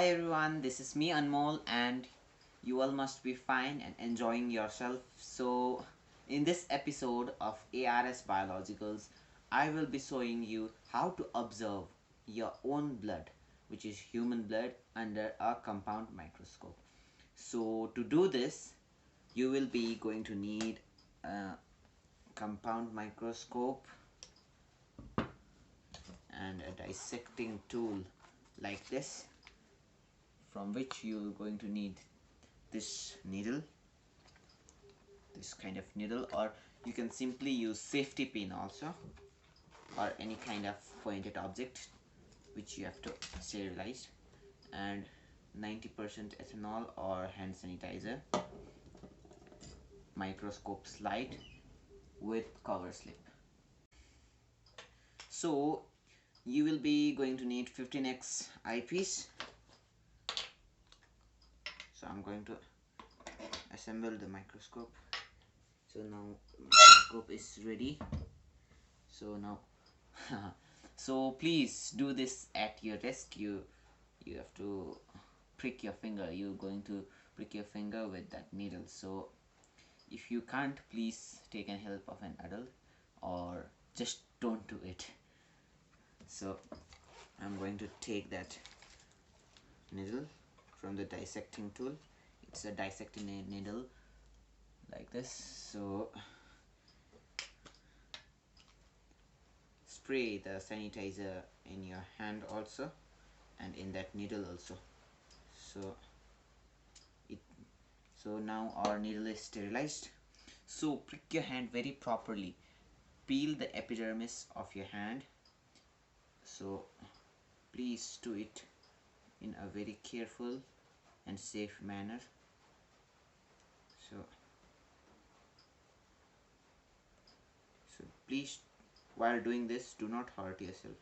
Hi everyone, this is me Anmol and you all must be fine and enjoying yourself. So in this episode of ARS Biologicals, I will be showing you how to observe your own blood, which is human blood, under a compound microscope. So to do this, you will be going to need a compound microscope and a dissecting tool like this, from which you're going to need this needle, this kind of needle, or you can simply use safety pin also, or any kind of pointed object which you have to sterilize, and 90% ethanol or hand sanitizer, microscope slide with cover slip. So you will be going to need 15x eyepiece. So I'm going to assemble the microscope. So now the microscope is ready. So now so please do this at your desk. You have to prick your finger. You're going to prick your finger with that needle. So if you can't, please take an help of an adult, or just don't do it. So I'm going to take that needle from the dissecting tool. It's a dissecting needle like this. So spray the sanitizer in your hand also, and in that needle also. So now our needle is sterilized. So prick your hand very properly. Peel the epidermis of your hand. So please do it in a very careful and safe manner. So please, while doing this, do not hurt yourself.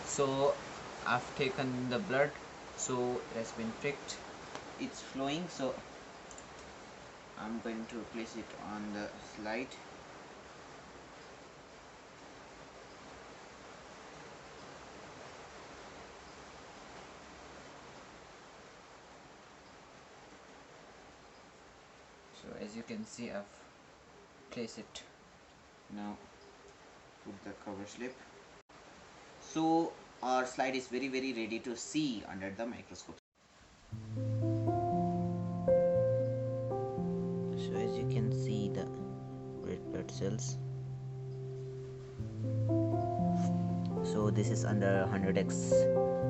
So I've taken the blood, so it has been pricked, it's flowing. So I'm going to place it on the slide. So as you can see, I've placed it. Now put the cover slip. So our slide is very ready to see under the microscope. So as you can see the red blood cells. So this is under 100x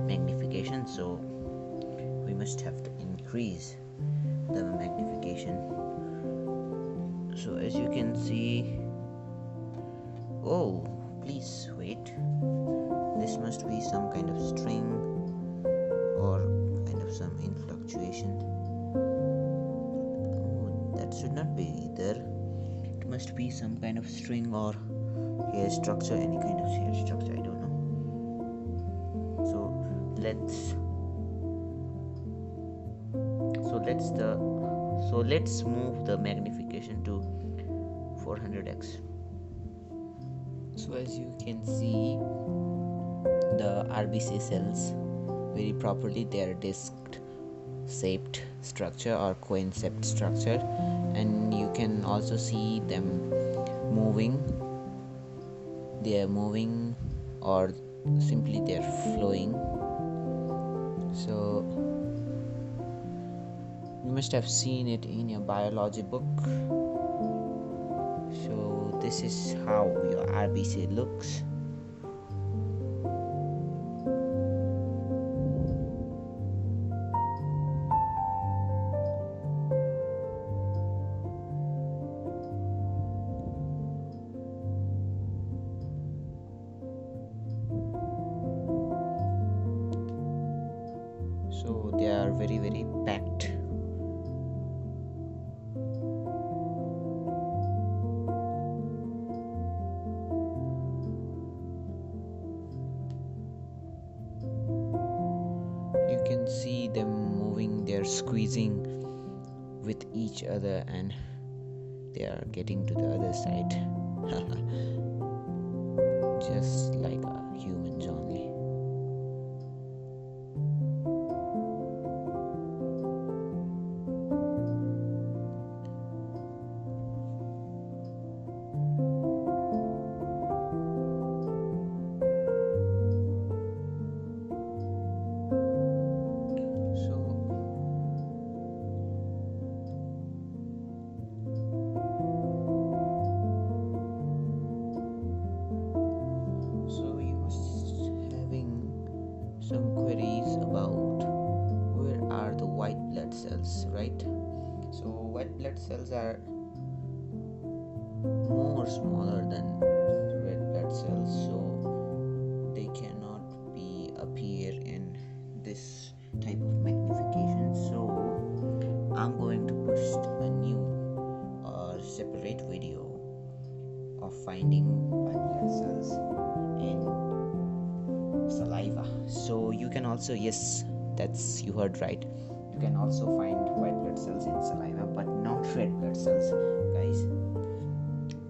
magnification, so we must have to increase the magnification. So as you can see, oh, please wait, this must be some kind of string or kind of some influctuation. Oh, that should not be there. It must be some kind of string or hair structure, any kind of hair structure, I don't know. So let's move the magnification to 400x. So as you can see, the RBC cells very properly, they are disc shaped structure or coincept structure, and you can also see them moving. They are moving, or simply they are flowing. So you must have seen it in your biology book. So this is how your RBC looks. So they are very packed. You can see them moving, they're squeezing with each other, and they are getting to the other side. Just like a humans only. blood cells are more smaller than red blood cells, so they cannot be appear in this type of magnification. So I'm going to post a new or separate video of finding white blood cells in saliva. So you can also, yes, that's, you heard right, you can also find white blood cells in saliva, but not red blood cells, guys.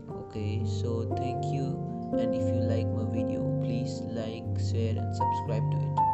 Okay, so thank you, and if you like my video, please like, share and subscribe to it.